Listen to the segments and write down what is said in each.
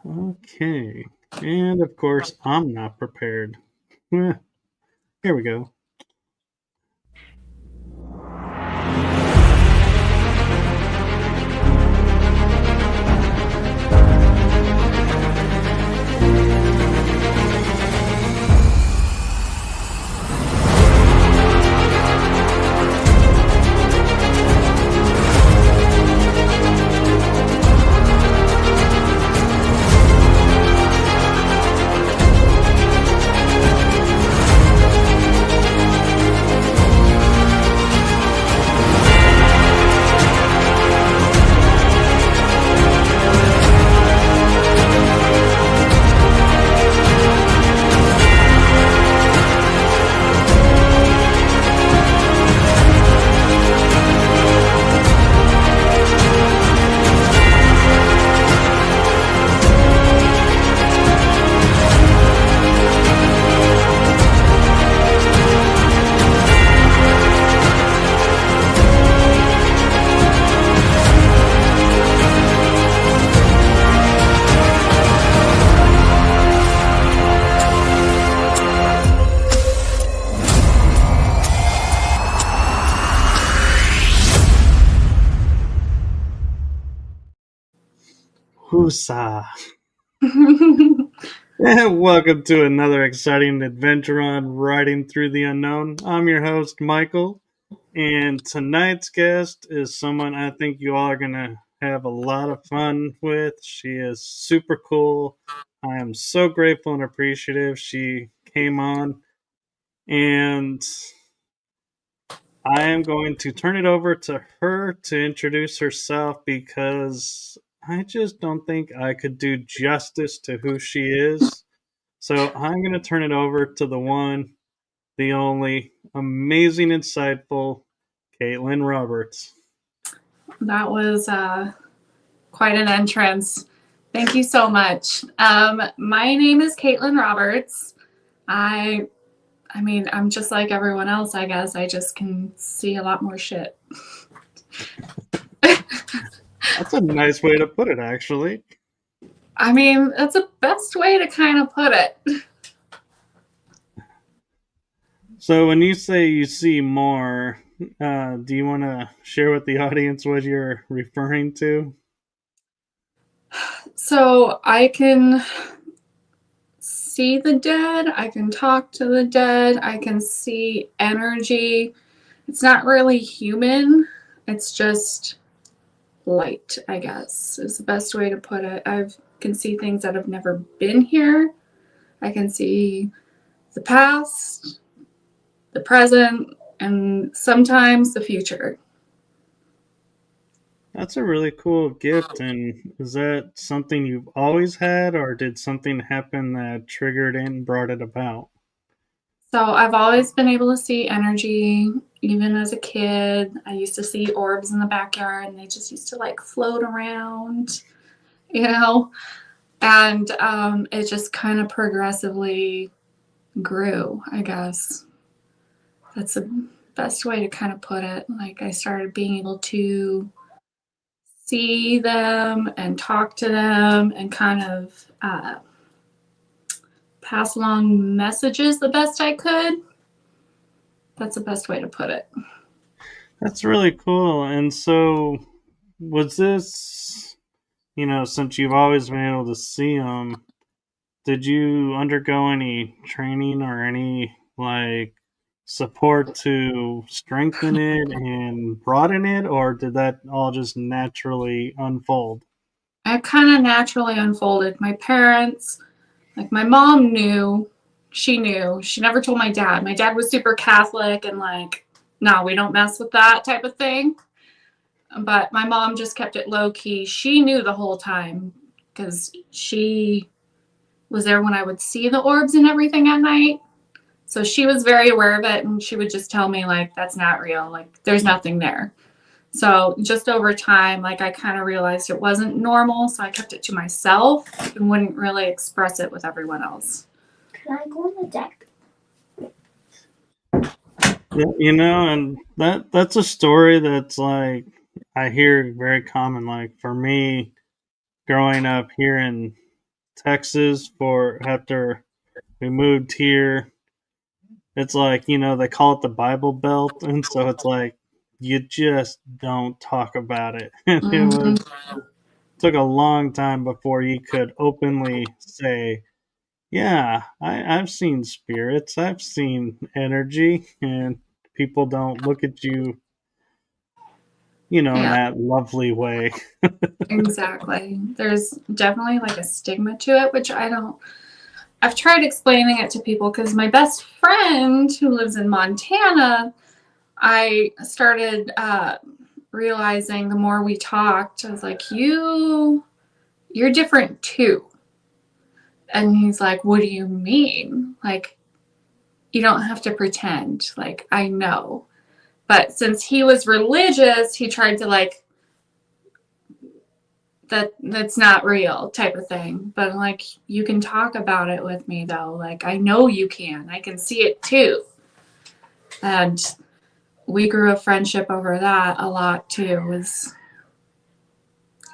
Okay. And of course, I'm not prepared. Here we go. Whoosah. And welcome to another exciting adventure on Riding Through the Unknown. I'm your host, Michael, and tonight's guest is someone I think you all are going to have a lot of fun with. She is super cool. I am so grateful and appreciative she came on, and I am going to turn it over to her to introduce herself because I just don't think I could do justice to who she is. So I'm going to turn it over to the one, the only, amazing, insightful Katelyn Roberts. That was quite an entrance. Thank you so much. My name is Katelyn Roberts. I mean, I'm just like everyone else, I guess. I just can see a lot more shit. That's a nice way to put it, actually. I mean, that's the best way to kind of put it. So when you say you see more, do you want to share with the audience what you're referring to? So I can see the dead. I can talk to the dead. I can see energy. It's not really human. It's just light, I guess, is the best way to put it. I can see things that have never been here. I can see the past, the present, and sometimes the future. That's a really cool gift. And is that something you've always had, or did something happen that triggered it and brought it about? So I've always been able to see energy, even as a kid. I used to see orbs in the backyard, and they just used to like float around, you know? And it just kind of progressively grew, I guess. That's the best way to kind of put it. Like I started being able to see them and talk to them and kind of pass along messages the best I could. That's the best way to put it. That's really cool. And so, was this, since you've always been able to see them, did you undergo any training or any, support to strengthen it and broaden it, or did that all just naturally unfold? It kind of naturally unfolded. My parents, like my mom knew. She knew. She never told my dad. My dad was super Catholic and like, no, we don't mess with that type of thing. But my mom just kept it low key. She knew the whole time because she was there when I would see the orbs and everything at night. So she was very aware of it, and she would just tell me like, that's not real. Like there's nothing there. So just over time, like I kind of realized it wasn't normal. So I kept it to myself and wouldn't really express it with everyone else. Can I go on the deck? Yeah, and that's a story that's like I hear very common. Like for me, growing up here in Texas after we moved here. It's like, they call it the Bible Belt, and so it's like you just don't talk about it. And Mhm. took a long time before you could openly say, yeah, I've seen spirits, I've seen energy, and people don't look at you, in Yeah, that lovely way. exactly. There's definitely like a stigma to it, which I've tried explaining it to people because my best friend who lives in Montana, I started realizing the more we talked, I was like, you're different too. And he's like, what do you mean? Like, you don't have to pretend. Like, I know. But since he was religious, he tried to like, that's not real type of thing. But like, you can talk about it with me though. Like, I know you can. I can see it too. And we grew a friendship over that a lot too, was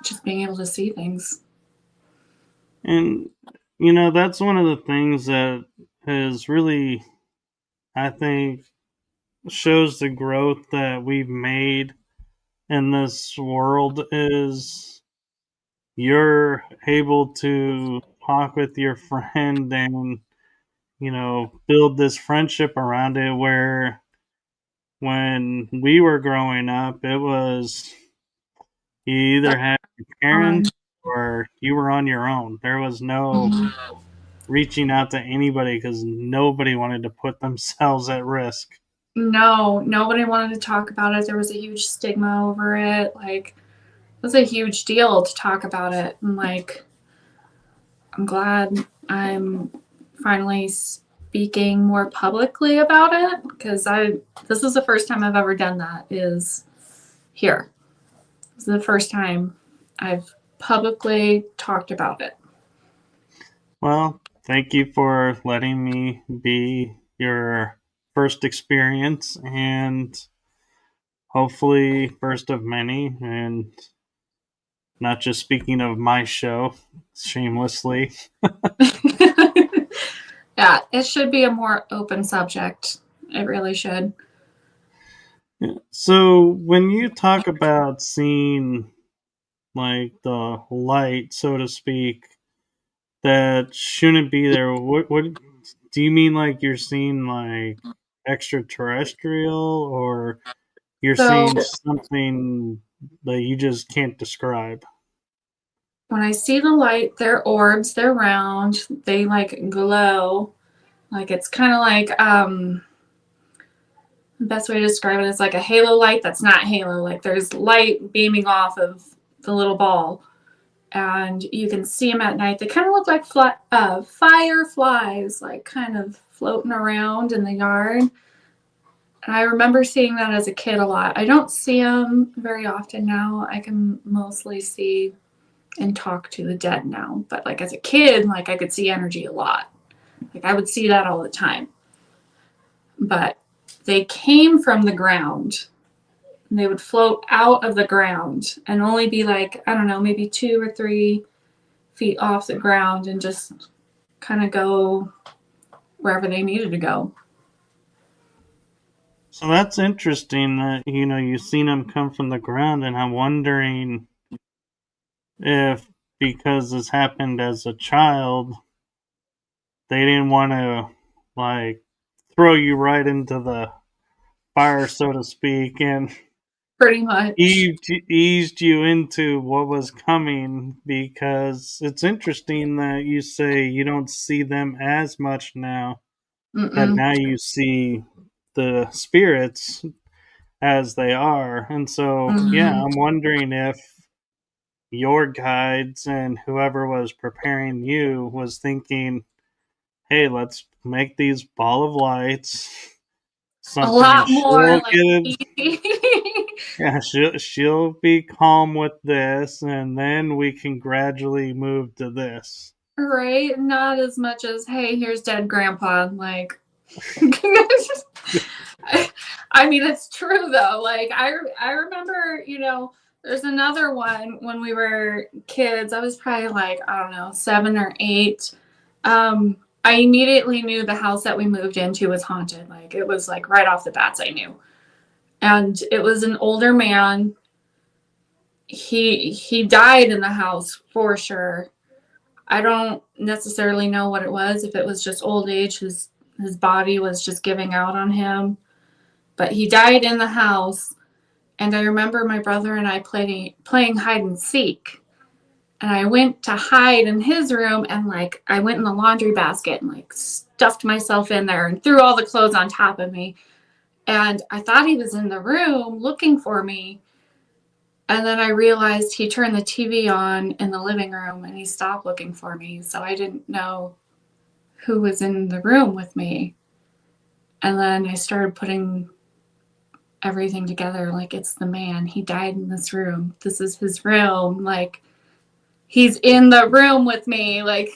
just being able to see things. And, that's one of the things that has really, I think, shows the growth that we've made in this world is you're able to talk with your friend and, build this friendship around it where when we were growing up, it was you either had your parents or you were on your own. There was no reaching out to anybody because nobody wanted to put themselves at risk. No, nobody wanted to talk about it. There was a huge stigma over it. Like, it was a huge deal to talk about it. And like, I'm glad I'm finally speaking more publicly about it because this is the first time I've ever done that is here. This is the first time I've publicly talked about it. Well, thank you for letting me be your first experience and hopefully first of many, and not just speaking of my show shamelessly. Yeah, it should be a more open subject. It really should. So when you talk about seeing like the light, so to speak, that shouldn't be there, what do you mean? Like you're seeing like extraterrestrial, or you're So seeing something that you just can't describe? when I see the light, they're orbs, they're round, they like glow. Like it's kind of like the best way to describe it is like a halo light that's not halo. Like there's light beaming off of the little ball, and you can see them at night. They kind of look like fireflies, like kind of floating around in the yard. And I remember seeing that as a kid a lot. I don't see them very often now. I can mostly see and talk to the dead now. But like as a kid, like I could see energy a lot. Like I would see that all the time. But they came from the ground. And they would float out of the ground and only be like, I don't know, maybe 2 or 3 feet off the ground and just kind of go wherever they needed to go. So that's interesting that you've seen them come from the ground, and I'm wondering if because this happened as a child, they didn't want to like throw you right into the fire, so to speak, and Pretty much. eased you into what was coming. Because it's interesting that you say you don't see them as much now, that Mm-mm. now you see the spirits as they are. And so, yeah, Mm-hmm. I'm wondering if your guides and whoever was preparing you was thinking, hey, let's make these ball of lights A something lot more she'll like get. easy. Yeah, she'll be calm with this, and then we can gradually move to this. Right? Not as much as, hey, here's dead grandpa. Like, I mean, it's true though. Like, I remember, There's another one when we were kids. I was probably like, I don't know, 7 or 8. I immediately knew the house that we moved into was haunted. Like it was like right off the bats, I knew. And it was an older man. He died in the house for sure. I don't necessarily know what it was, if it was just old age, his body was just giving out on him. But he died in the house, and I remember my brother and I playing hide and seek. And I went to hide in his room, and like I went in the laundry basket and like stuffed myself in there and threw all the clothes on top of me. And I thought he was in the room looking for me. And then I realized he turned the TV on in the living room and he stopped looking for me. So I didn't know who was in the room with me. And then I started putting everything together. Like, it's the man. He died in this room. This is his room. Like, he's in the room with me. Like,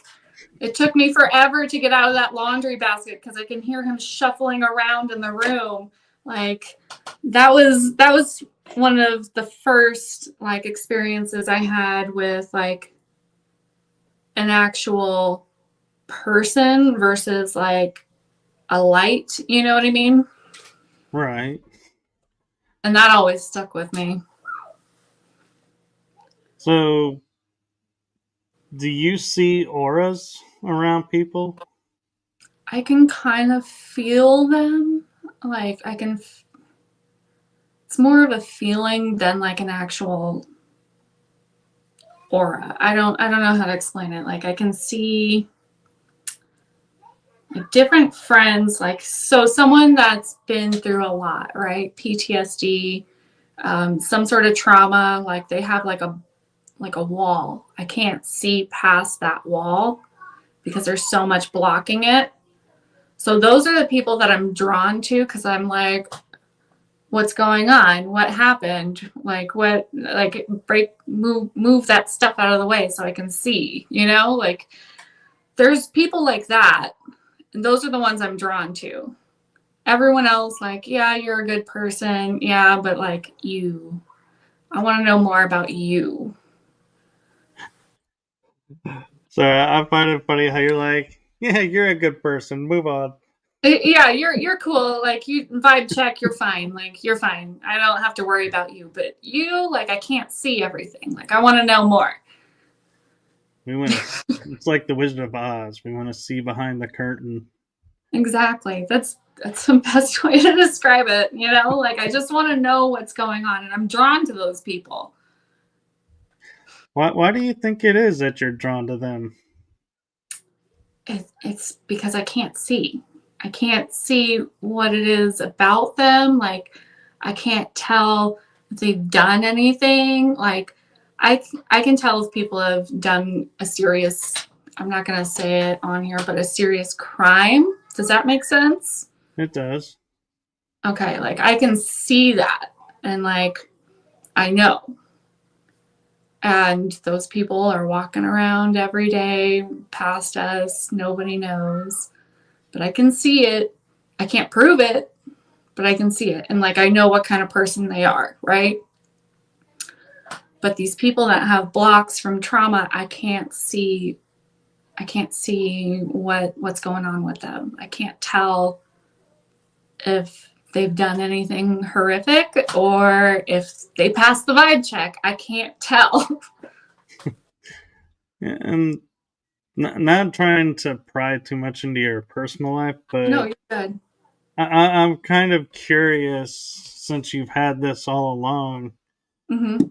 it took me forever to get out of that laundry basket because I can hear him shuffling around in the room. Like, that was one of the first like experiences I had with like an actual person versus like a light, you know what I mean? Right. And that always stuck with me. So, do you see auras around people? I can kind of feel them. Like it's more of a feeling than like an actual aura. I don't know how to explain it. Like I can see like different friends, like so someone that's been through a lot, right? PTSD, some sort of trauma, like they have like a wall. I can't see past that wall because there's so much blocking it. So those are the people that I'm drawn to because I'm like, what's going on? What happened? Like what, like move that stuff out of the way so I can see, you know, like there's people like that. And those are the ones I'm drawn to. Everyone else, like, yeah, you're a good person. Yeah, but like you, I want to know more about you. So I find it funny how you're like, yeah, you're a good person. Move on. Yeah, you're cool. Like you vibe check, you're fine. Like you're fine. I don't have to worry about you. But you, like, I can't see everything. Like I want to know more. We want to. It's like the Wizard of Oz. We want to see behind the curtain. Exactly. That's the best way to describe it. You know, like I just want to know what's going on, and I'm drawn to those people. Why do you think it is that you're drawn to them? It's because I can't see. I can't see what it is about them. Like I can't tell if they've done anything. Like I can tell if people have done a serious, I'm not going to say it on here, but a serious crime. Does that make sense? It does. Okay, like I can see that and like I know. And those people are walking around every day past us. Nobody knows. But I can see it. I can't prove it, but I can see it. And like I know what kind of person they are, right? But these people that have blocks from trauma, I can't see what's going on with them. I can't tell if they've done anything horrific or if they passed the vibe check. I can't tell. And not trying to pry too much into your personal life, but No, you're good. I'm kind of curious since you've had this all along. Mm-hmm.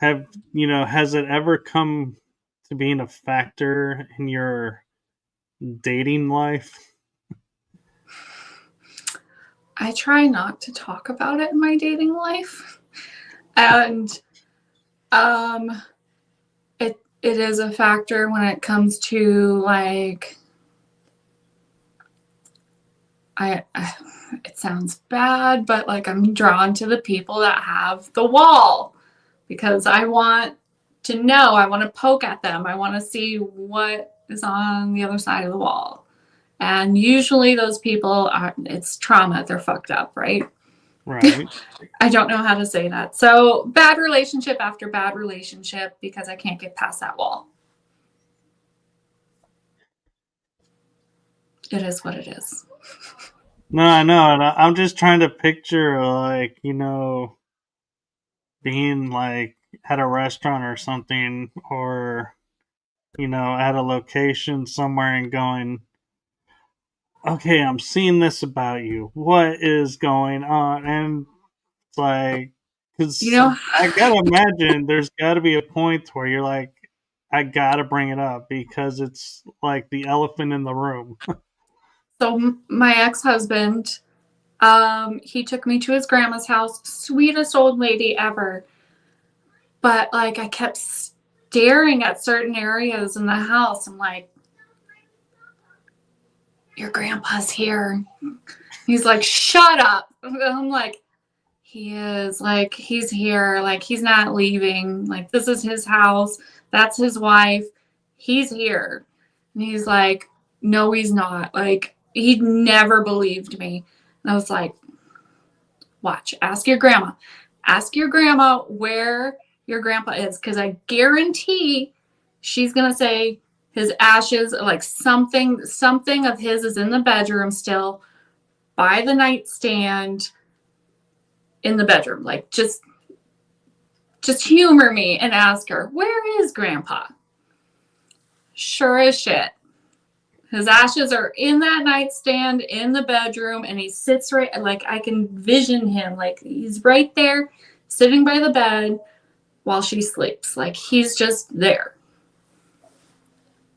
Has it ever come to being a factor in your dating life? I try not to talk about it in my dating life. And it is a factor when it comes to like it sounds bad, but like I'm drawn to the people that have the wall because I want to know, I want to poke at them. I want to see what is on the other side of the wall. And usually those people it's trauma, they're fucked up, right? Right. I don't know how to say that. So bad relationship after bad relationship because I can't get past that wall. It is what it is. No, I know. And I'm just trying to picture, like, being like at a restaurant or something, or, at a location somewhere and going, okay, I'm seeing this about you. What is going on? And it's like, because I gotta imagine there's gotta be a point where you're like, I gotta bring it up because it's like the elephant in the room. So my ex-husband, he took me to his grandma's house, sweetest old lady ever. But like I kept staring at certain areas in the house. I'm like, your grandpa's here. He's like, shut up. I'm like, he is, like, he's here, like he's not leaving, like this is his house, that's his wife, he's here. And he's like, no, he's not. Like he never believed me. And I was like, watch, ask your grandma where your grandpa is, because I guarantee she's gonna say his ashes, like something of his is in the bedroom still by the nightstand in the bedroom. Like just humor me and ask her, where is grandpa? Sure as shit, his ashes are in that nightstand in the bedroom, and he sits right, like I can vision him, like he's right there sitting by the bed while she sleeps, like he's just there.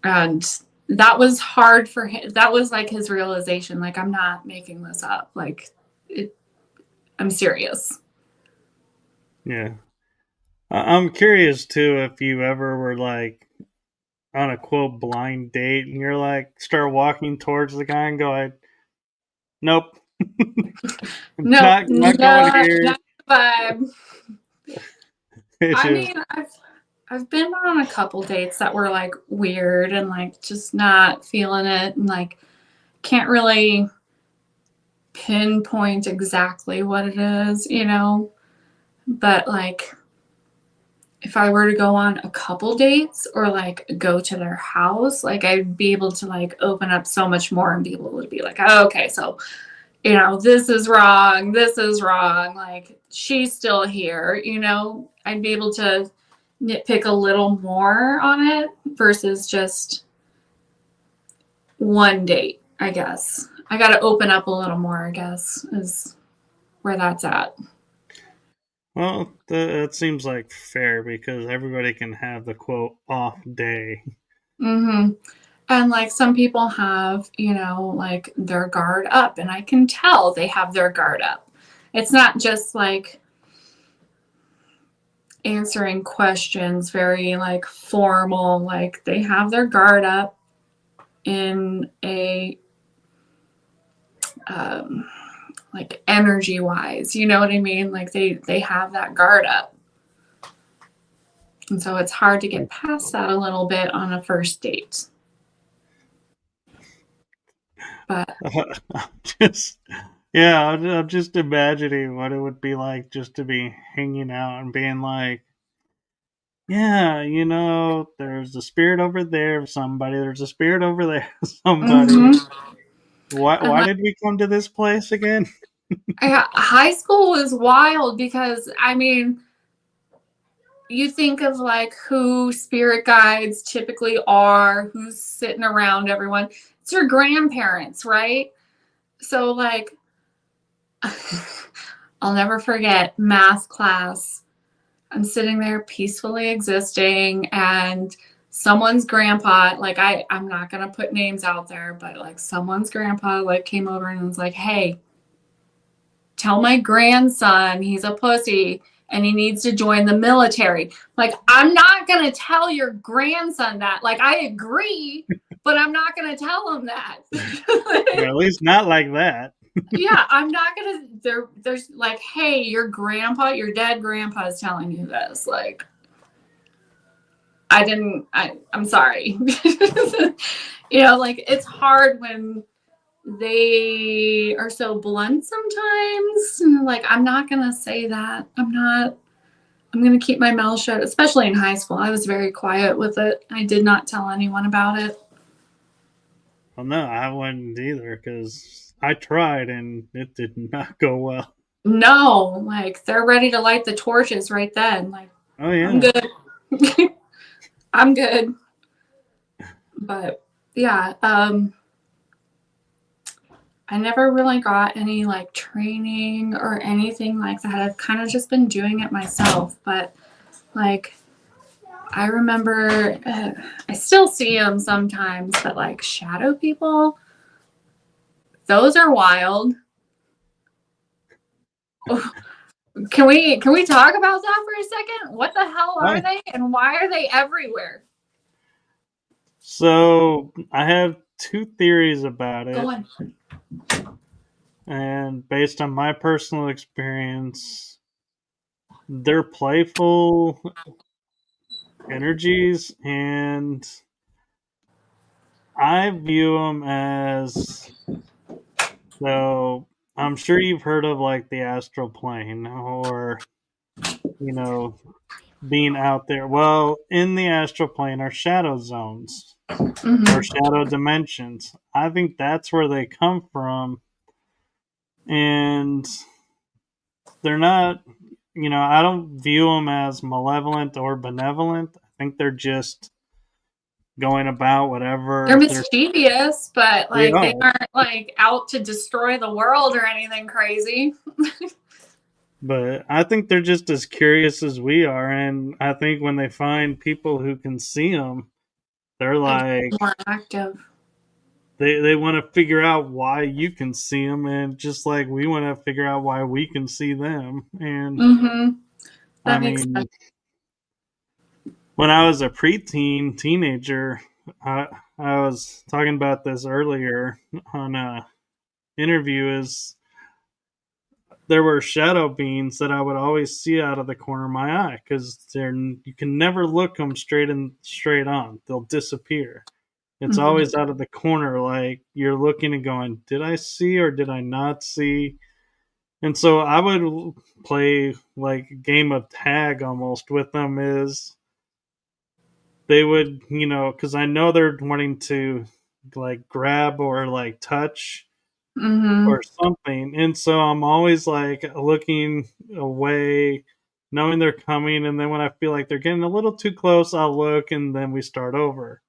And that was hard for him. That was like his realization, like I'm not making this up, like I'm serious. Yeah. I'm curious too if you ever were like on a quote blind date and you're like start walking towards the guy and go, nope. No, not going here. not vibe. I mean, I've been on a couple dates that were like weird and like just not feeling it, and like can't really pinpoint exactly what it is, but like if I were to go on a couple dates or like go to their house, like I'd be able to like open up so much more and be able to be like, oh, okay, so this is wrong, like she's still here, I'd be able to nitpick a little more on it versus just one date, I guess. I got to open up a little more, I guess, is where that's at. Well, that seems like fair because everybody can have the quote off day. Mm-hmm. And like some people have, like their guard up, and I can tell they have their guard up. It's not just like answering questions very like formal, like they have their guard up in a like energy wise, you know what I mean? Like they have that guard up. And so it's hard to get past that a little bit on a first date. But I'm just imagining what it would be like just to be hanging out and being like, yeah, there's a spirit over there of somebody, there's a spirit over there of somebody. Mm-hmm. Why did we come to this place again? High school was wild because, I mean, you think of like who spirit guides typically are, who's sitting around everyone. It's your grandparents, right? So like, I'll never forget math class. I'm sitting there peacefully existing, and someone's grandpa, like I'm not going to put names out there, but like someone's grandpa like came over and was like, hey, tell my grandson he's a pussy and he needs to join the military. Like, I'm not going to tell your grandson that. Like, I agree, but I'm not going to tell him that. Or at least not like that. Yeah, I'm not going to. There's like, hey, your dead grandpa is telling you this. Like, I'm sorry. Like, it's hard when they are so blunt sometimes. Like, I'm not going to say that. I'm going to keep my mouth shut, especially in high school. I was very quiet with it. I did not tell anyone about it. Well, no, I wouldn't either because I tried and it did not go well. No, like, they're ready to light the torches right then. Like, Oh, yeah. I'm good. I'm good. But yeah, I never really got any like training or anything like that. I've kind of just been doing it myself. But like, I remember, I still see them sometimes, but like shadow people, those are wild. Can we talk about that for a second? What the hell are they, and why are they everywhere? So I have two theories about it. Go on. And based on my personal experience, they're playful energies, and I view them as, so I'm sure you've heard of like the astral plane or, being out there. Well, in the astral plane are shadow zones or shadow dimensions. I think that's where they come from. And they're not, I don't view them as malevolent or benevolent. I think they're just going about whatever. They're mischievous, but like they aren't like out to destroy the world or anything crazy. But I think they're just as curious as we are, and I think when they find people who can see them, they're like more active. They want to figure out why you can see them, and just like we want to figure out why we can see them. And That makes sense. When I was a teenager, I was talking about this earlier on a interview. Is there were shadow beings that I would always see out of the corner of my eye because you can never look them straight on. They'll disappear. It's always out of the corner, like you're looking and going, did I see or did I not see? And so I would play like a game of tag almost with them. Is they would, because I know they're wanting to like grab or like touch or something. And so I'm always like looking away, knowing they're coming. And then when I feel like they're getting a little too close, I'll look and then we start over.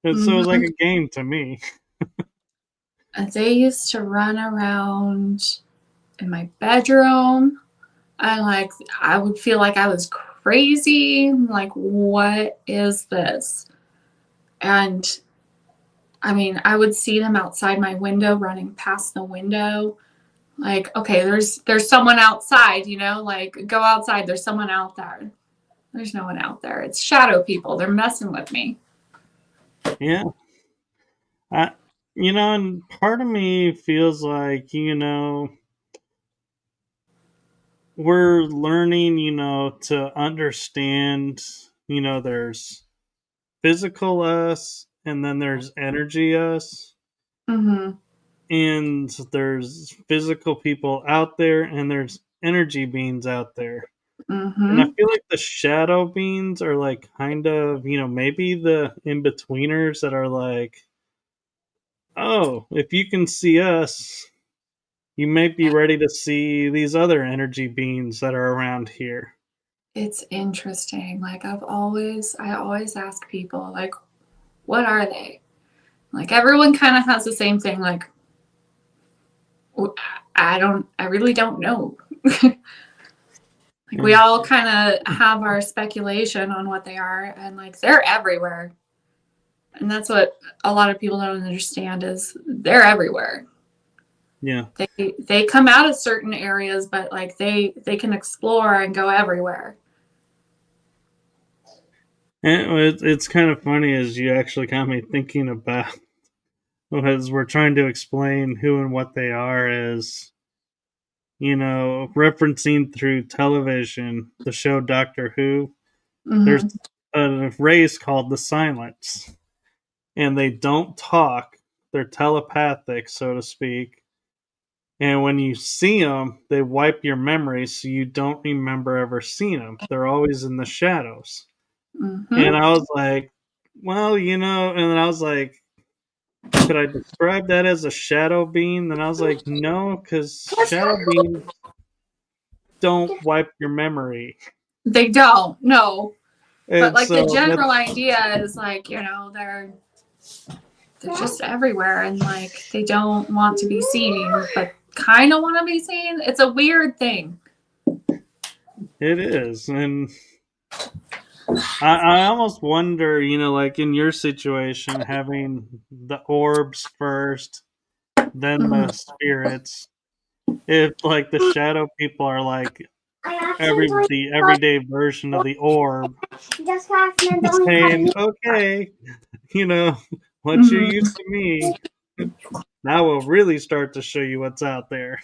And so it's like a game to me. They used to run around in my bedroom. I would feel like I was crazy. Like, what is this? And I mean, I would see them outside my window, running past the window. Like, okay, there's someone outside, like go outside. There's someone out there. There's no one out there. It's shadow people. They're messing with me. Yeah. And part of me feels like, we're learning, to understand, there's physical us and then there's energy us. And there's physical people out there and there's energy beings out there. And I feel like the shadow beings are like kind of, maybe the in-betweeners that are like, oh, if you can see us, you might be ready to see these other energy beings that are around here. It's interesting. Like I always ask people, like, what are they? Like everyone kind of has the same thing. Like, I really don't know. Like we all kind of have our speculation on what they are, and like they're everywhere. And that's what a lot of people don't understand is they're everywhere. Yeah. They come out of certain areas, but like they can explore and go everywhere. And it's kind of funny as you actually got me thinking about, as we're trying to explain who and what they are, is, referencing through television, the show Doctor Who, there's a race called the Silents, and they don't talk, they're telepathic, so to speak. And when you see them, they wipe your memory so you don't remember ever seeing them. They're always in the shadows. Mm-hmm. And I was like, well, and then I was like, could I describe that as a shadow being? And I was like, no, because shadow beings don't wipe your memory. They don't, no. But And like the so general idea is like, they're just everywhere and like they don't want to be seen, but kind of want to be seen. It's a weird thing. it is. And I almost wonder, like in your situation, having the orbs first, then the spirits, if like the shadow people are like the everyday version of the orb, saying, okay, once you're used to me, now we'll really start to show you what's out there.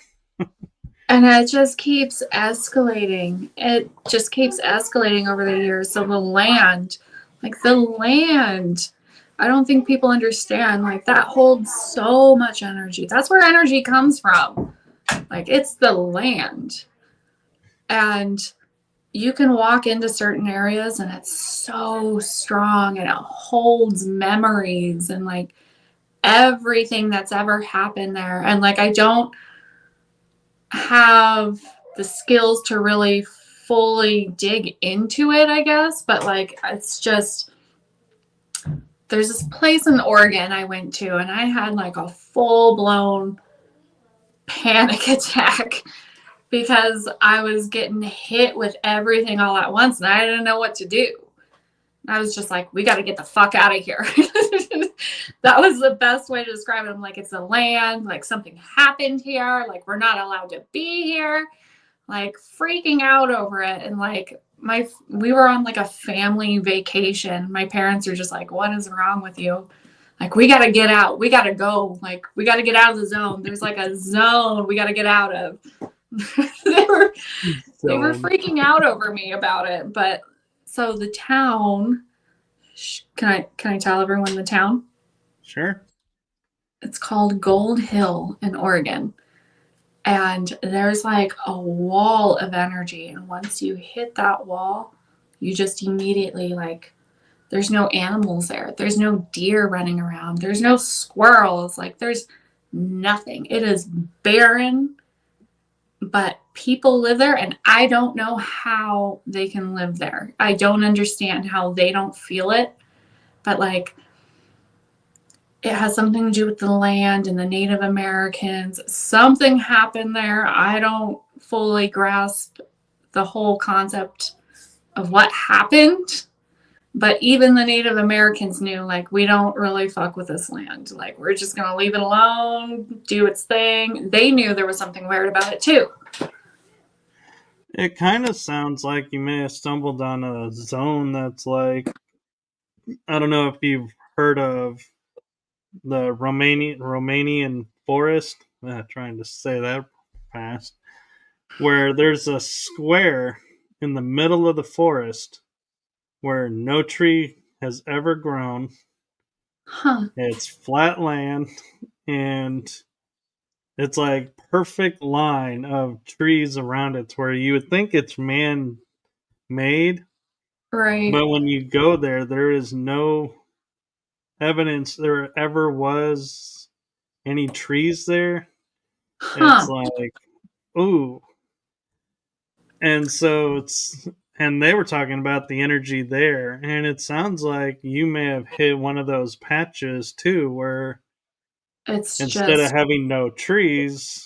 And it just keeps escalating. It just keeps escalating over the years. So the land, I don't think people understand, like that holds so much energy. That's where energy comes from. Like it's the land. And you can walk into certain areas and it's so strong and it holds memories and like everything that's ever happened there. And like I don't have the skills to really fully dig into it, I guess, but like it's just there's this place in Oregon I went to and I had like a full-blown panic attack because I was getting hit with everything all at once and I didn't know what to do. I was just like, we got to get the fuck out of here. That was the best way to describe it. I'm like, it's a land, like something happened here, like we're not allowed to be here, like freaking out over it. And like we were on like a family vacation. My parents are just like, what is wrong with you? Like, we got to get out. We got to go. Like, we got to get out of the zone. There's like a zone we got to get out of. they were freaking out over me about it. But so the town, can I tell everyone the town? Sure. It's called Gold Hill in Oregon. And there's like a wall of energy. And once you hit that wall, you just immediately like, there's no animals there. There's no deer running around. There's no squirrels. Like there's nothing. It is barren, but people live there and I don't know how they can live there. I don't understand how they don't feel it, but like it has something to do with the land and the Native Americans. Something happened there. I don't fully grasp the whole concept of what happened, but even the Native Americans knew, like, we don't really fuck with this land. Like, we're just going to leave it alone, do its thing. They knew there was something weird about it too. It kind of sounds like you may have stumbled on a zone that's like, I don't know if you've heard of the Romanian forest. Trying to say that fast. Where there's a square in the middle of the forest where no tree has ever grown. Huh. It's flat land and it's like perfect line of trees around it to where you would think it's man-made. Right. But when you go there, there is no evidence there ever was any trees there. Huh. It's like, ooh. And so and they were talking about the energy there, and it sounds like you may have hit one of those patches too, where it's instead of having no trees,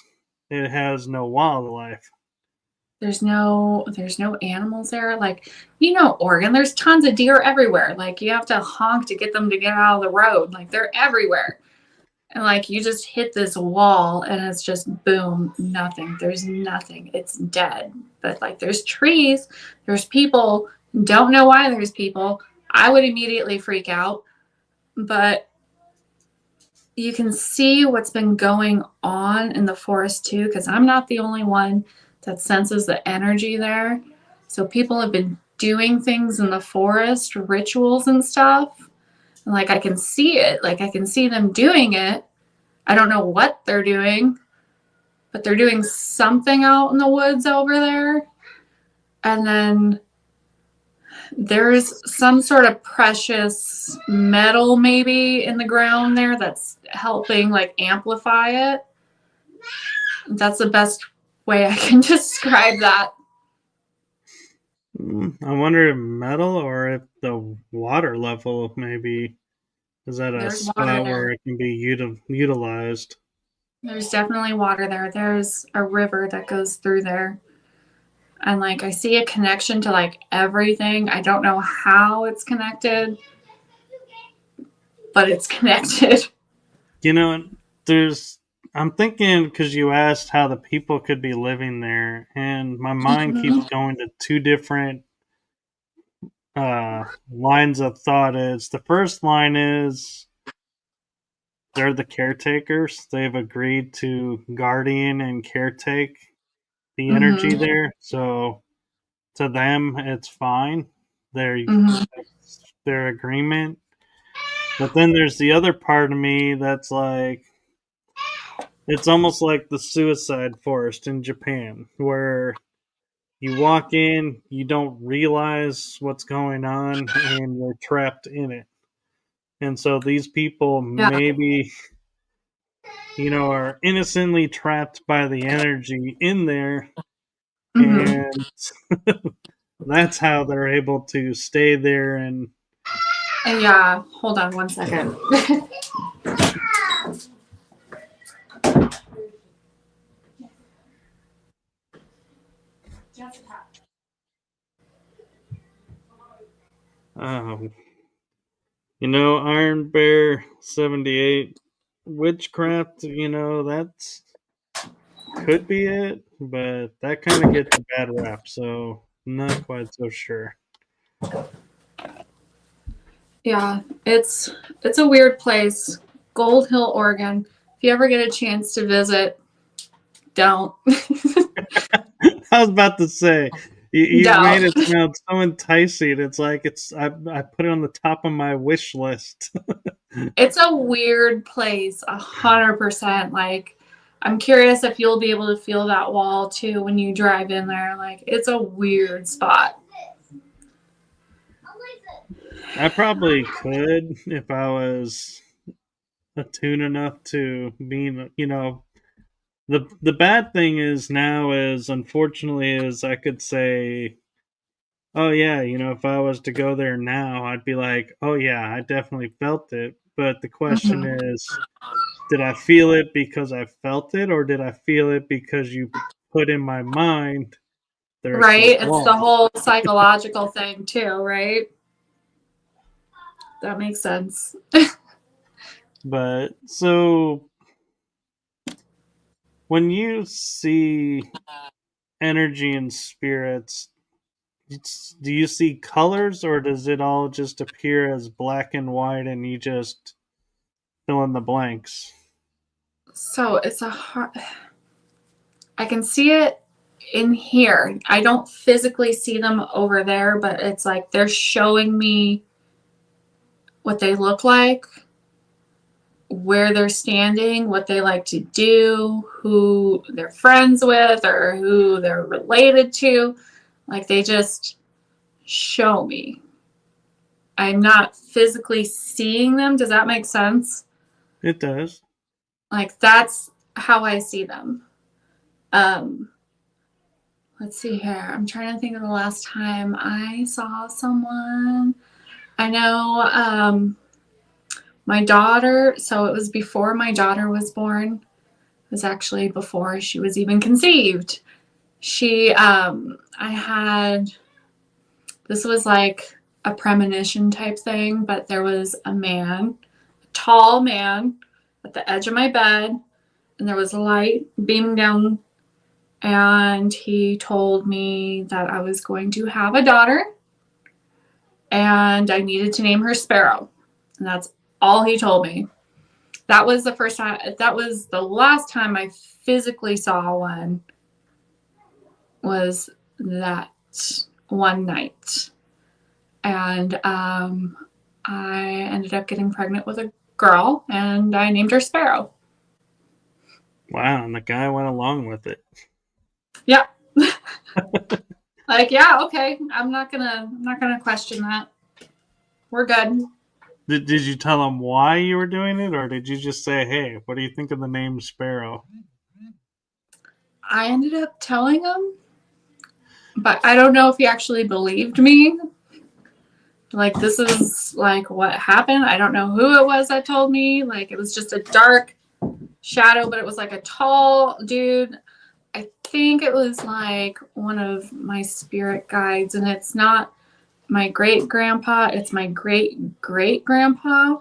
it has no wildlife. There's no animals there. Like, Oregon, there's tons of deer everywhere. Like, you have to honk to get them to get out of the road. Like, they're everywhere. And like, you just hit this wall and it's just boom, nothing. There's nothing. It's dead. But like, there's trees, there's people. Don't know why there's people. I would immediately freak out. But you can see what's been going on in the forest too, because I'm not the only one that senses the energy there. So people have been doing things in the forest, rituals and stuff. And like, I can see it. Like, I can see them doing it. I don't know what they're doing, but they're doing something out in the woods over there. And then there's some sort of precious metal maybe in the ground there that's helping like amplify it. That's the best way I can describe that. I wonder if metal or if the water level maybe is at a There's water spot there. where it can be utilized. There's definitely water there. There's a river that goes through there. And like I see a connection to like everything. I don't know how it's connected, but it's connected. You know, I'm thinking because you asked how the people could be living there, and my mind keeps going to two different lines of thought. Is the first line is they're the caretakers. They've agreed to guardian and caretake the energy there. So to them, it's fine. Their agreement. But then there's the other part of me that's like, it's almost like the suicide forest in Japan, where you walk in, you don't realize what's going on, and you're trapped in it. And so these people maybe, are innocently trapped by the energy in there, and that's how they're able to stay there. And yeah, hold on one second. Iron Bear 78 witchcraft, that's could be it, but that kind of gets a bad rap, so not quite so sure. Yeah, it's a weird place. Gold Hill, Oregon. If you ever get a chance to visit, don't. I was about to say, you Don't. made it sound so enticing. It's like I put it on the top of my wish list. It's a weird place, 100%. Like, I'm curious if you'll be able to feel that wall too when you drive in there. Like, it's a weird spot. I probably could if I was attuned enough to being, the bad thing is now is unfortunately is I could say, oh yeah, if I was to go there now, I'd be like, oh yeah, I definitely felt it. But the question is, did I feel it because I felt it, or did I feel it because you put in my mind there's Right? this It's the wall? whole psychological thing too, right? That makes sense. But so when you see energy and spirits, do you see colors, or does it all just appear as black and white and you just fill in the blanks? So it's a hard. I can see it in here. I don't physically see them over there, but it's like they're showing me what they look like, where they're standing, what they like to do, who they're friends with, or who they're related to. Like they just show me. I'm not physically seeing them. Does that make sense? It does. Like that's how I see them. Let's see here. I'm trying to think of the last time I saw someone. I know my daughter, so it was before my daughter was born. It was actually before she was even conceived. This was like a premonition type thing, but there was a man, a tall man at the edge of my bed, and there was a light beaming down, and he told me that I was going to have a daughter and I needed to name her Sparrow. And that's all he told me. That was the first time, that was the last time I physically saw one, was that one night. And I ended up getting pregnant with a girl and I named her Sparrow. Wow, and the guy went along with it. Yeah. Like, yeah, okay. I'm not gonna question that. We're good. Did you tell him why you were doing it, or did you just say, "Hey, what do you think of the name Sparrow?" I ended up telling him, but I don't know if he actually believed me. Like, this is like what happened. I don't know who it was that told me. Like, it was just a dark shadow, but it was like a tall dude. I think it was like one of my spirit guides, and it's not my great grandpa, it's my great great grandpa.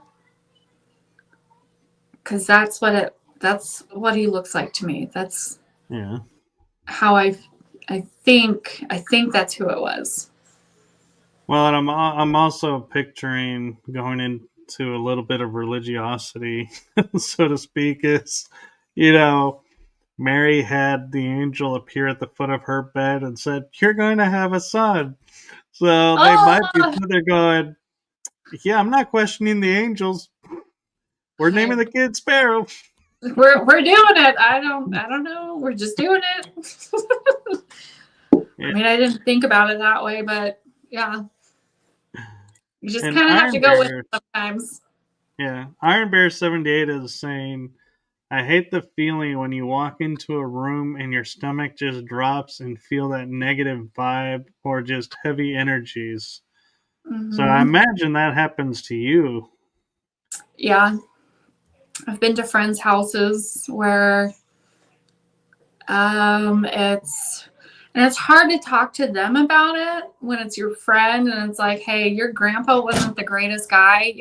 Because that's what he looks like to me. That's Yeah. how I think that's who it was. Well, and I'm also picturing going into a little bit of religiosity, so to speak. Is Mary had the angel appear at the foot of her bed and said, "You're going to have a son." So they might be Oh, sitting there going, "Yeah, I'm not questioning the angels. We're naming the kid Sparrow." we're doing it. I don't know. We're just doing it. Yeah. I mean, I didn't think about it that way, but yeah, you just And kind of have to Iron go with Bear, it sometimes. yeah, Iron Bear 78 is saying, "I hate the feeling when you walk into a room and your stomach just drops and feel that negative vibe or just heavy energies." So I Mm-hmm. imagine that happens to you. Yeah, I've been to friends' houses where it's hard to talk to them about it when it's your friend and it's like, hey, your grandpa wasn't the greatest guy,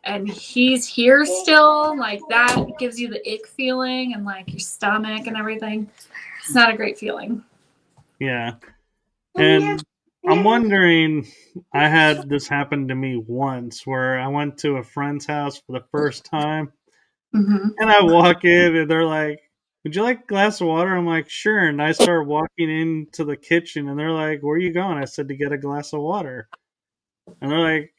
and he's here still. Like, that gives you the ick feeling and like your stomach and everything. It's not a great feeling. Yeah. And I'm wondering, I had this happen to me once where I went to a friend's house for the first time. Mm-hmm. And I walk in and they're like, "Would you like a glass of water?" I'm like, "Sure." And I start walking into the kitchen and they're like, "Where are you going?" I said, "To get a glass of water." And they're like,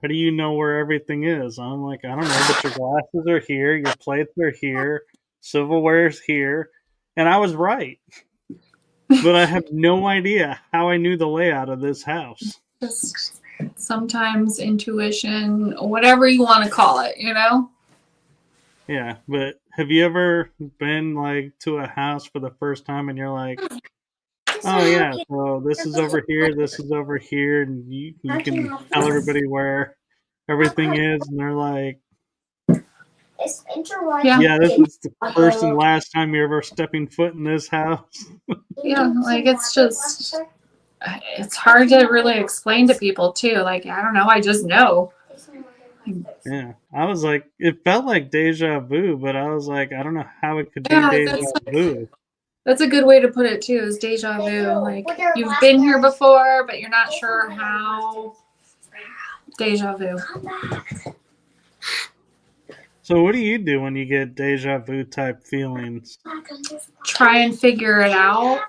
"How do you know where everything is?" I'm like, "I don't know, but your glasses are here, your plates are here, silverware's here." And I was right. But I have no idea how I knew the layout of this house. Just sometimes intuition, whatever you want to call it, Yeah, but have you ever been like to a house for the first time and you're like, "Oh yeah, so this is over here, this is over here," and you can tell everybody where everything is, and they're like, Yeah. "Yeah, this is the first and last time you're ever stepping foot in this house." Yeah, like it's hard to really explain to people too. Like, I don't know, I just know. Yeah, I was like, it felt like deja vu, but I was like, I don't know how it could be Yeah, deja vu. that's a good way to put it too, is deja vu. Like, you've been here before, but you're not sure how. Deja vu. So, what do you do when you get deja vu type feelings? Try and figure it out,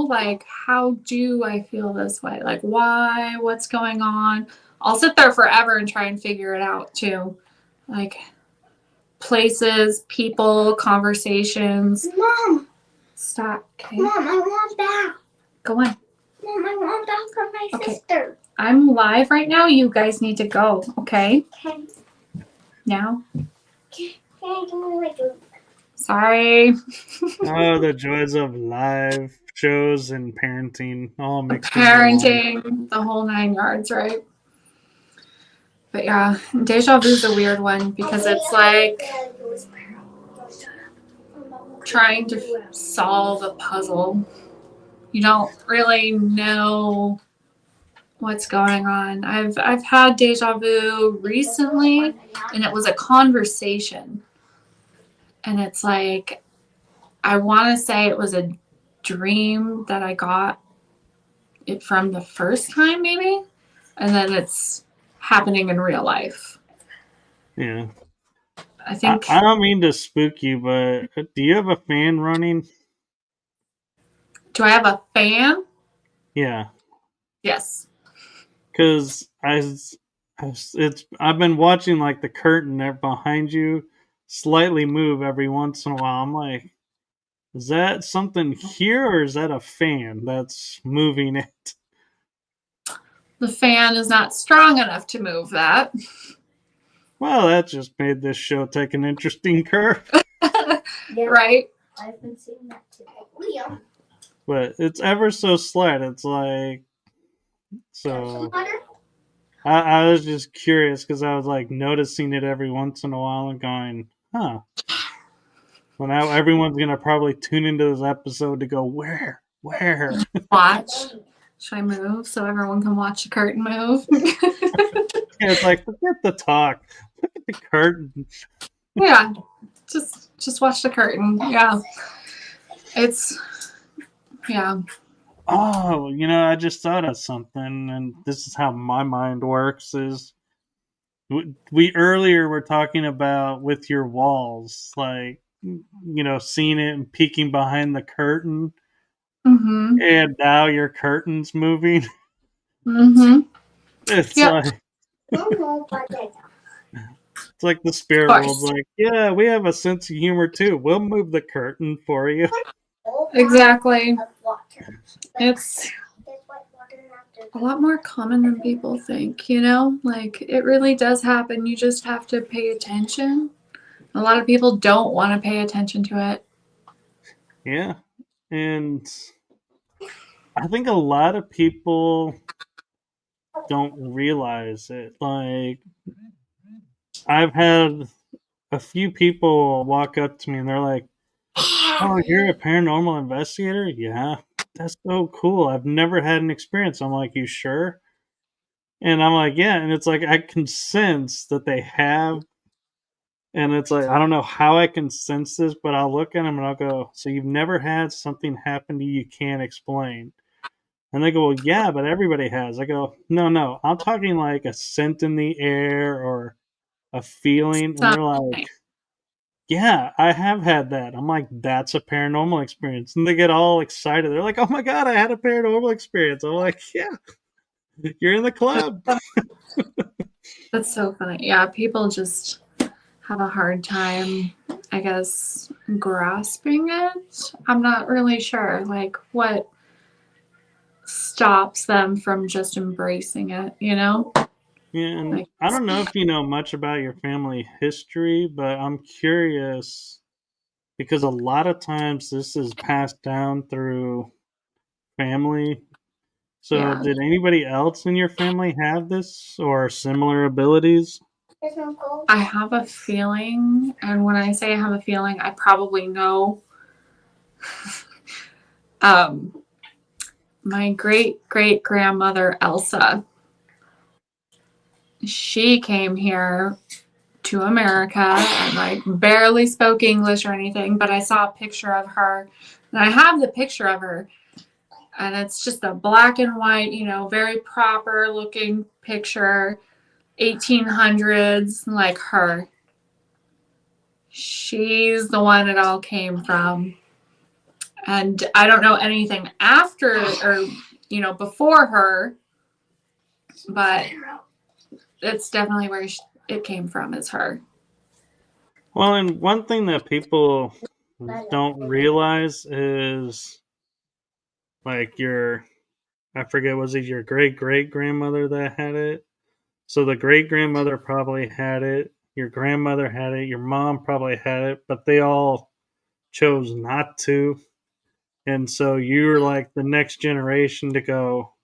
like, how do I feel this way? Like, why? What's going on? I'll sit there forever and try and figure it out too. Like, places, people, conversations. Mom, Stop. Okay. Mom, I want that. Go on. Mom, I want that from my Okay. sister. I'm live right now. You guys need to go. Okay. Okay. Now. Can I give me my food? Sorry. Oh, the joys of live shows and parenting all mixed into one. Parenting, the whole 9 yards, right? But yeah, deja vu is a weird one because it's like trying to solve a puzzle. You don't really know what's going on. I've had deja vu recently, and it was a conversation. And it's like, I want to say it was a dream that I got it from the first time, maybe, and then it's happening in real life. Yeah. I think. I don't mean to spook you, but do you have a fan running? Do I have a fan? Yeah. Yes. Because I've been watching like the curtain there behind you slightly move every once in a while. I'm like, is that something here or is that a fan that's moving it? The fan is not strong enough to move that. Well, that just made this show take an interesting curve. Right? I've been seeing that too. Liam. But it's ever so slight. It's like, so Butter? I was just curious because I was like noticing it every once in a while and going, huh. Well, now everyone's going to probably tune into this episode to go, where? Watch. Should I move so everyone can watch the curtain move? Yeah, it's like, forget the talk. Look at the curtain. Yeah. Just watch the curtain. Yeah. Yeah. Oh, I just thought of something, and this is how my mind works, is we earlier were talking about with your walls, like, seeing it and peeking behind the curtain, Mm-hmm. and now your curtain's moving. Mm-hmm. It's Yep. like No, but it's like the spirit world's like, yeah, we have a sense of humor too. We'll move the curtain for you. Exactly. water. It's a lot more common than people think, Like, it really does happen. You just have to pay attention. A lot of people don't want to pay attention to it. Yeah. And I think a lot of people don't realize it. Like, I've had a few people walk up to me and they're like, oh, you're a paranormal investigator? Yeah. That's so cool. I've never had an experience. I'm like, you sure? And I'm like, yeah. And it's like, I can sense that they have. And it's like, I don't know how I can sense this, but I'll look at them and I'll go, so you've never had something happen to you can't explain? And they go, well, yeah, but everybody has. I go, no. I'm talking like a scent in the air or a feeling. And they're like, yeah, I have had that. I'm like, that's a paranormal experience. And they get all excited. They're like, oh my God, I had a paranormal experience. I'm like, yeah, you're in the club. That's so funny. Yeah, people just have a hard time, I guess, grasping it. I'm not really sure, like, what stops them from just embracing it, Yeah, and Like, I don't know if you know much about your family history, but I'm curious because a lot of times this is passed down through family. So, yeah. did anybody else in your family have this or similar abilities? I have a feeling, and when I say I have a feeling, I probably know. My great grandmother Elsa, she came here to America and like barely spoke English or anything, but I saw a picture of her, and I have the picture of her, and it's just a black and white, very proper looking picture, 1800s, like her. She's the one it all came from. And I don't know anything after or, before her, but it's definitely where it came from, is her. Well, and one thing that people don't realize is like I forget, was it your great grandmother that had it? So the great grandmother probably had it, your grandmother had it, your mom probably had it, but they all chose not to. And so you're like the next generation to go,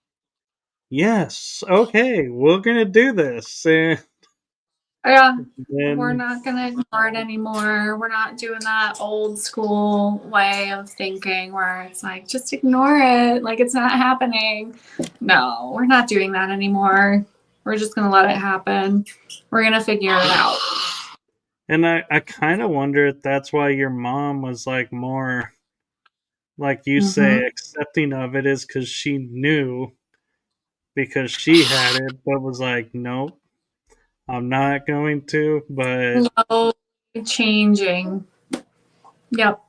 yes, okay, we're going to do this. And Yeah, then, we're not going to ignore it anymore. We're not doing that old school way of thinking where it's like, just ignore it, like it's not happening. No, we're not doing that anymore. We're just going to let it happen. We're going to figure it out. and I kind of wonder if that's why your mom was like more, like you say, accepting of it, is because she knew, because she had it, but was like, nope, I'm not going to. But Slowly changing. Yep.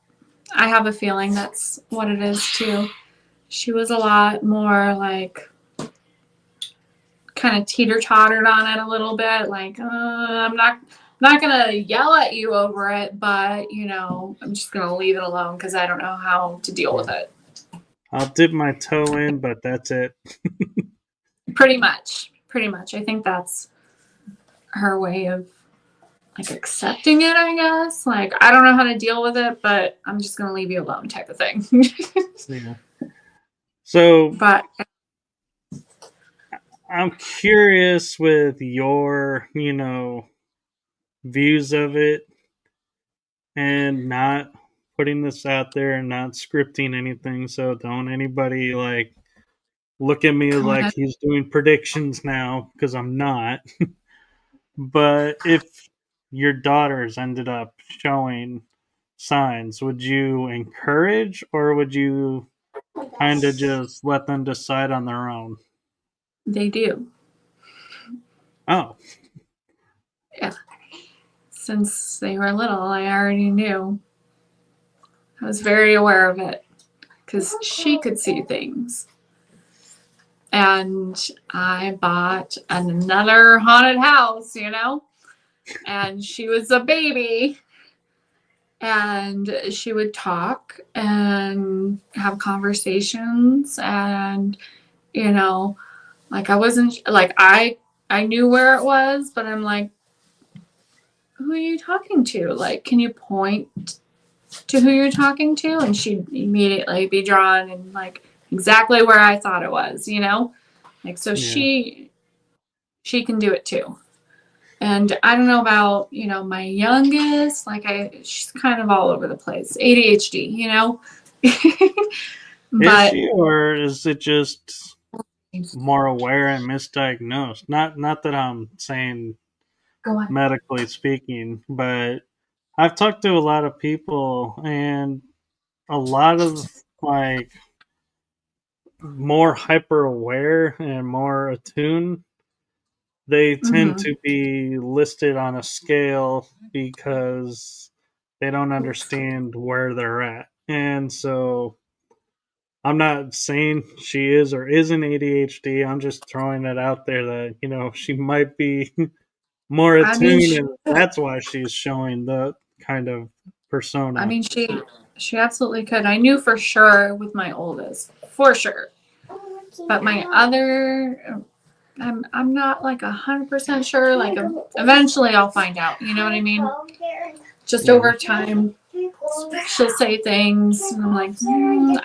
I have a feeling that's what it is too. She was a lot more like kind of teeter-tottered on it a little bit. Like, I'm not not gonna yell at you over it, but I'm just gonna leave it alone because I don't know how to deal with it. I'll dip my toe in, but that's it. Pretty much. I think that's her way of like accepting it, I guess. Like, I don't know how to deal with it, but I'm just gonna leave you alone type of thing. Yeah. So, But I'm curious with your, views of it, and not putting this out there and not scripting anything. So don't anybody like look at me go like ahead. he's doing predictions now, because I'm not. But if your daughters ended up showing signs, would you encourage, or would you kind of just let them decide on their own? They do. Oh, Yeah. Since they were little, I already knew. I was very aware of it because she could see things. And I bought another haunted house, and she was a baby. And she would talk and have conversations. And, like I wasn't, like I knew where it was, but I'm like, who are you talking to? Like, can you point to who you're talking to? And she'd immediately be drawn and like exactly where I thought it was, like, so yeah. she can do it too. And I don't know about, my youngest, like she's kind of all over the place. ADHD, Is but she, or is it just more aware and misdiagnosed? Not that I'm saying go on. medically speaking, but I've talked to a lot of people, and a lot of like more hyper aware and more attuned, they tend Mm-hmm. to be listed on a scale because they don't understand where they're at. And so I'm not saying she is or isn't ADHD. I'm just throwing it out there that, she might be more I mean, attuned, and that's why she's showing the kind of persona. she absolutely could. I knew for sure with my oldest, for sure. But my other, I'm not like 100% sure. Like eventually I'll find out. You know what I mean? Just over time, she'll say things, and I'm like,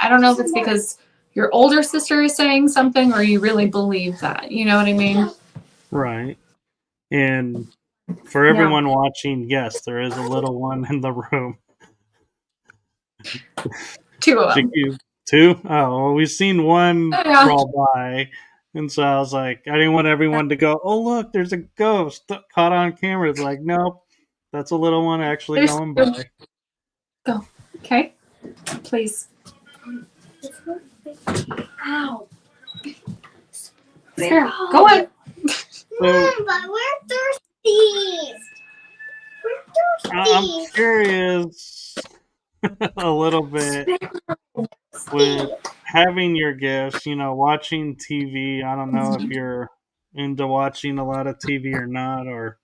I don't know if it's because your older sister is saying something or you really believe that. You know what I mean? Right. And for Yeah. everyone watching, yes, there is a little one in the room. Two of them. Two? Oh, well, we've seen one Yeah. crawl by. And so I was like, I didn't want everyone to go, oh, look, there's a ghost caught on camera. It's like, nope, that's a little one actually There's going two. by. Go. Okay. Please. Ow. Sarah, go on. So, But we're thirsty. I'm curious a little bit with having your gifts, watching TV. I don't know if you're into watching a lot of TV or not, or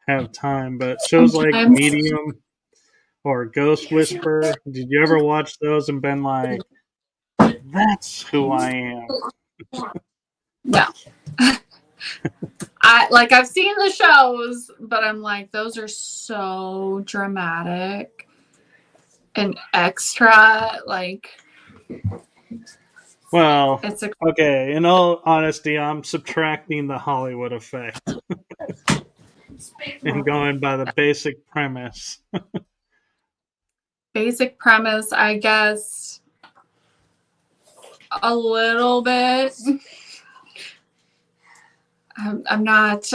have time, but shows like Sometimes. Medium or Ghost Whisper, did you ever watch those and been like, that's who I am? No. I've seen the shows, but I'm like, those are so dramatic and extra. Like, Well, it's a okay, in all honesty, I'm subtracting the Hollywood effect and going by the basic premise. basic premise, I guess. A little bit. I'm not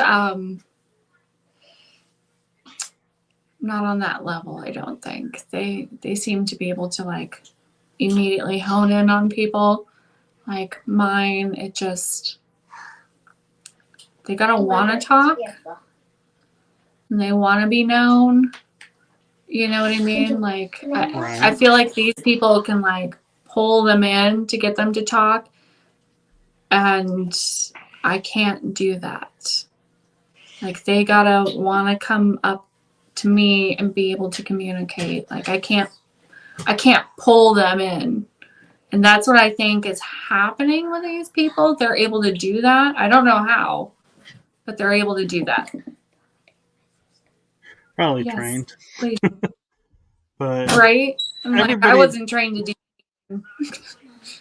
not on that level. I don't think they seem to be able to like immediately hone in on people. Like mine, it just they gotta want to talk and they want to be known. You know what I mean? Like I feel like these people can like pull them in to get them to talk, and I can't do that. Like they gotta want to come up to me and be able to communicate. Like I can't pull them in. And that's what I think is happening with these people. They're able to do that. I don't know how, but they're able to do that. Probably Yes, trained. please. But Right? I'm like, I everybody, wasn't trained to do.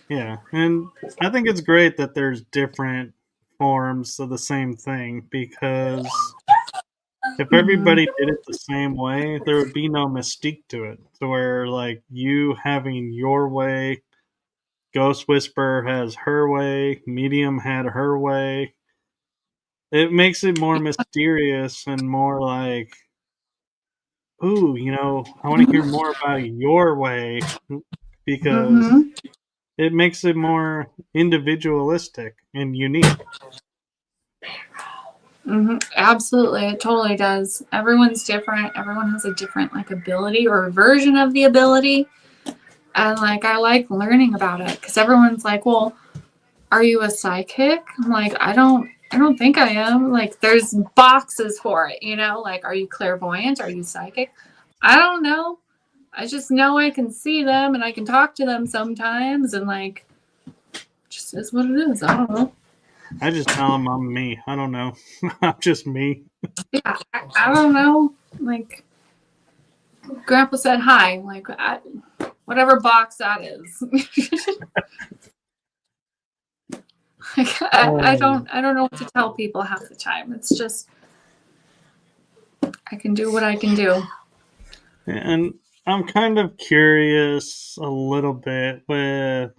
yeah. And I think it's great that there's different forms of the same thing, because if everybody did it the same way, there would be no mystique to it. To where, like, you having your way, Ghost Whisperer has her way, Medium had her way. It makes it more mysterious and more like, ooh, I want to hear more about your way, because Mm-hmm. it makes it more individualistic and unique. Mm-hmm. Absolutely, it totally does. Everyone's different. Everyone has a different like ability or version of the ability, and like I like learning about it because everyone's like, "Well, are you a psychic?" I'm like, I don't think I am. Like, there's boxes for it, Like, are you clairvoyant? Are you psychic? I don't know. I just know I can see them and I can talk to them sometimes, and like, just is what it is. I don't know. I just tell them I'm me. I don't know. I'm just me. Yeah, I don't know. Like, Grandpa said hi. Like, whatever box that is. Like, I don't know what to tell people half the time. It's just I can do what I can do. And I'm kind of curious a little bit with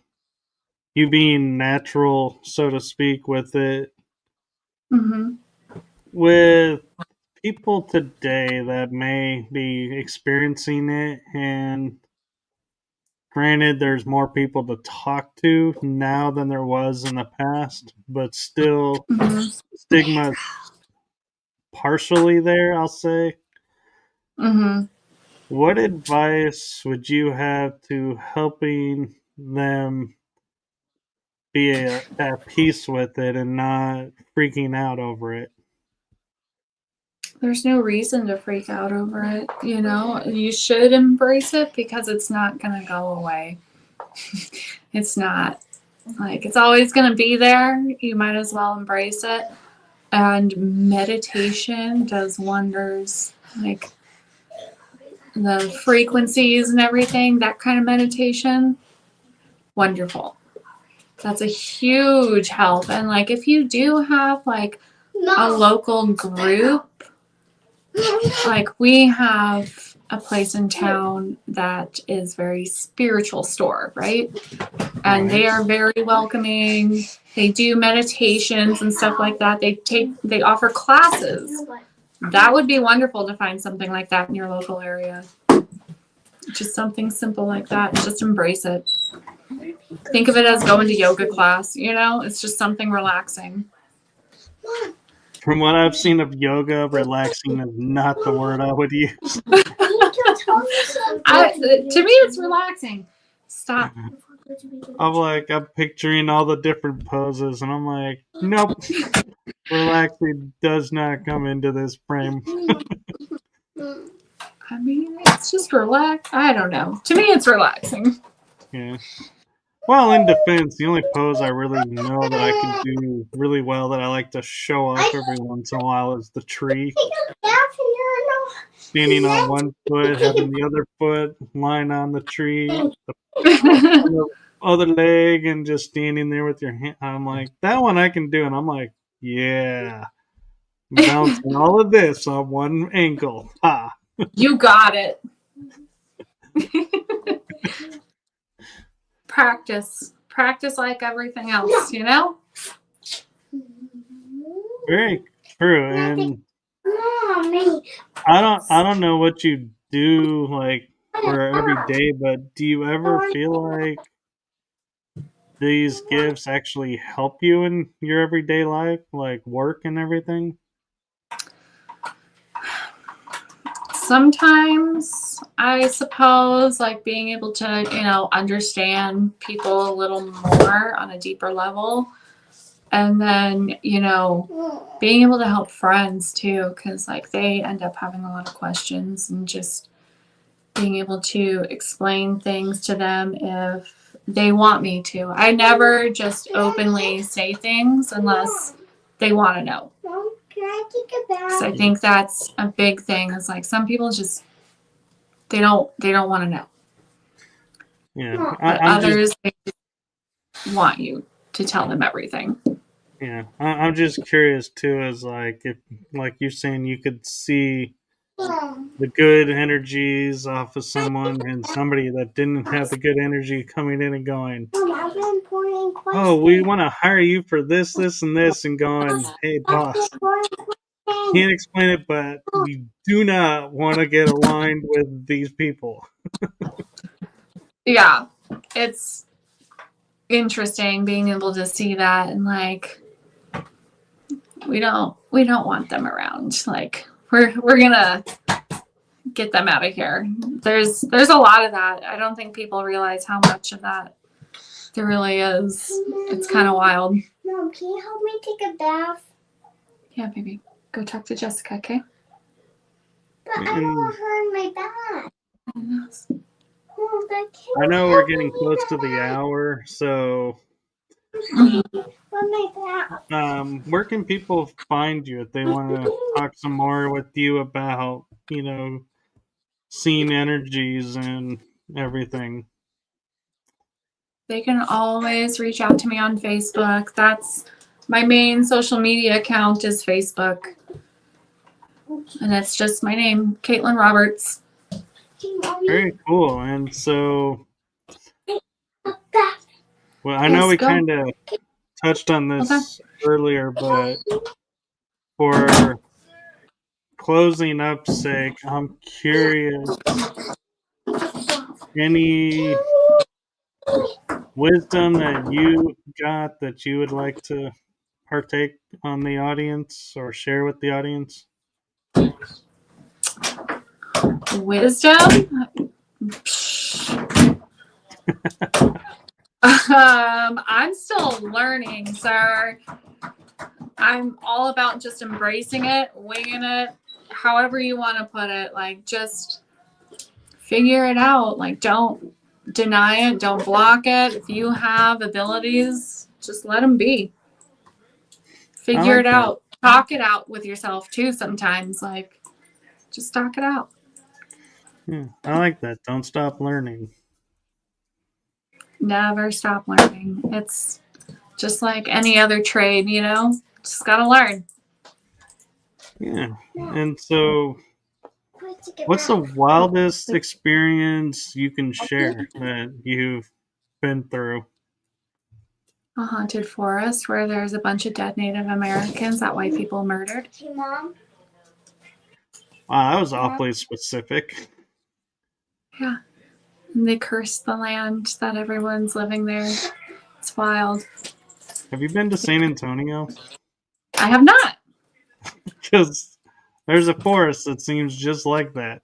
you being natural, so to speak, with it. Mm-hmm. With people today that may be experiencing it, and granted, there's more people to talk to now than there was in the past, but still, Mm-hmm. stigma partially there, I'll say. Mm-hmm. What advice would you have to helping them be at peace with it and not freaking out over it? There's no reason to freak out over it. You should embrace it because it's not going to go away. It's not. Like, it's always going to be there. You might as well embrace it. And meditation does wonders. Like, the frequencies and everything, that kind of meditation, wonderful. That's a huge help. And like, if you do have like a local group, like we have a place in town that is very spiritual store, right? And they are very welcoming. They do meditations and stuff like that. They offer classes. That would be wonderful to find something like that in your local area. Just something simple like that. Just embrace it. Think of it as going to yoga class, It's just something relaxing. From what I've seen of yoga, relaxing is not the word I would use. To me, it's relaxing. Stop. I'm picturing all the different poses, and I'm like, nope. Relaxing does not come into this frame. I mean, it's just relax. I don't know. To me, it's relaxing. Yeah. Well, in defense, the only pose I really know that I can do really well that I like to show off every once in a while is the tree. Standing on one foot, having the other foot lying on the tree, the other leg, and just standing there with your hand. I'm like, that one I can do. And I'm like, yeah. Bouncing all of this on one ankle. Ha! You got it. Practice like everything else, Very true. And I don't know what you do like for every day, but do you ever feel like these gifts actually help you in your everyday life, like work and everything? Sometimes, I suppose, like being able to, understand people a little more on a deeper level And then, being able to help friends too, because like they end up having a lot of questions, and just being able to explain things to them if they want me to. I never just openly say things unless they want to know. Mom, can I take a bath? Because I think that's a big thing. Is like some people just they don't want to know. Yeah, But others they want you to tell them everything. Yeah, I'm just curious too. Is like if, like you're saying, you could see the good energies off of someone, and somebody that didn't have the good energy coming in and going, Mom, I have an important question. "Oh, we want to hire you for this, this, and this," and going, "Hey, boss, can't explain it, but we do not want to get aligned with these people." Yeah, it's interesting being able to see that, and like we don't want them around. Like we're gonna get them out of here. There's a lot of that. I don't think people realize how much of that there really is. It's kind of wild. Mom, can you help me take a bath? Yeah, baby. Go talk to Jessica, okay? But I don't want her in my bath. Mom, but can I you know help we're me getting in close the to the bath? hour, so For my bath. where can people find you if they want to talk some more with you about, seeing energies and everything? They can always reach out to me on Facebook. That's my main social media account is Facebook. And it's just my name, Katelyn Roberts. Very cool. And so, well, I know Yes, we go. kind of touched on Okay. this earlier, but for closing up sake, I'm curious, any wisdom that you got that you would like to partake on the audience or share with the audience? Wisdom? I'm still learning, sir. I'm all about just embracing it, winging it, however you want to put it. Like, just figure it out. Like, don't deny it, don't block it. If you have abilities, just let them be. I Figure like it that. out. Talk it out with yourself too sometimes. Like, just talk it out. Yeah, I like that. Don't stop learning. Never stop learning. It's just like any other trade, just gotta learn. Yeah. And so, what's the wildest experience you can share that you've been through? A haunted forest where there's a bunch of dead Native Americans that white people murdered. Hey, Mom. Wow, that was awfully specific. Yeah. And they cursed the land that everyone's living there. It's wild. Have you been to San Antonio? I have not. Because there's a forest that seems just like that.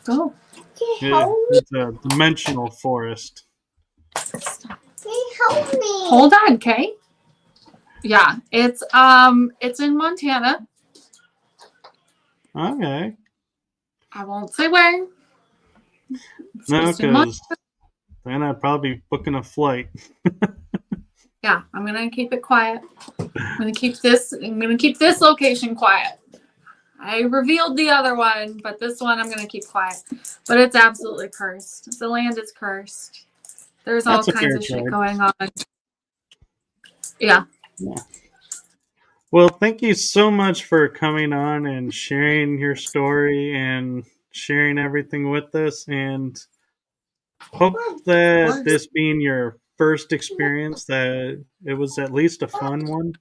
Oh. Can you Yeah, help me? it's a dimensional forest. Can you help me? Hold on, Kay. Yeah, it's in Montana. Okay. I won't say where. It's No, just in Montana. because then I'd probably be booking a flight. Yeah, I'm gonna keep it quiet. I'm gonna keep this location quiet. I revealed the other one, but this one I'm gonna keep quiet. But it's absolutely cursed. The land is cursed. There's all That's a kinds fair of shit trade. going on. Yeah. Yeah. Well, thank you so much for coming on and sharing your story and sharing everything with us. And hope that this being your first experience, that it was at least a fun one.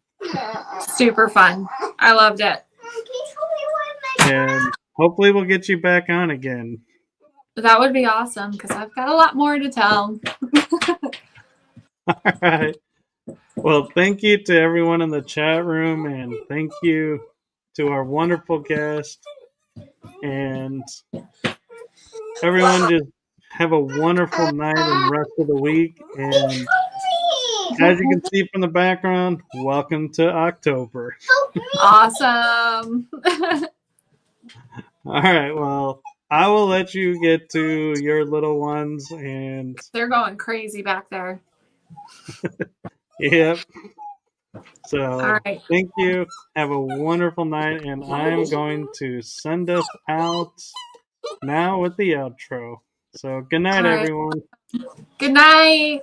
Super fun. I loved it. Can you help me with my bath? And hopefully we'll get you back on again. That would be awesome because I've got a lot more to tell. All right. Well, thank you to everyone in the chat room, and thank you to our wonderful guest. And everyone, just have a wonderful night and rest of the week. And as you can see from the background, welcome to October. Awesome. All right, well, I will let you get to your little ones, and They're going crazy back there. yep. So, All right. thank you. Have a wonderful night, and I'm going to send us out now with the outro. So, good night, All right. everyone. Good night.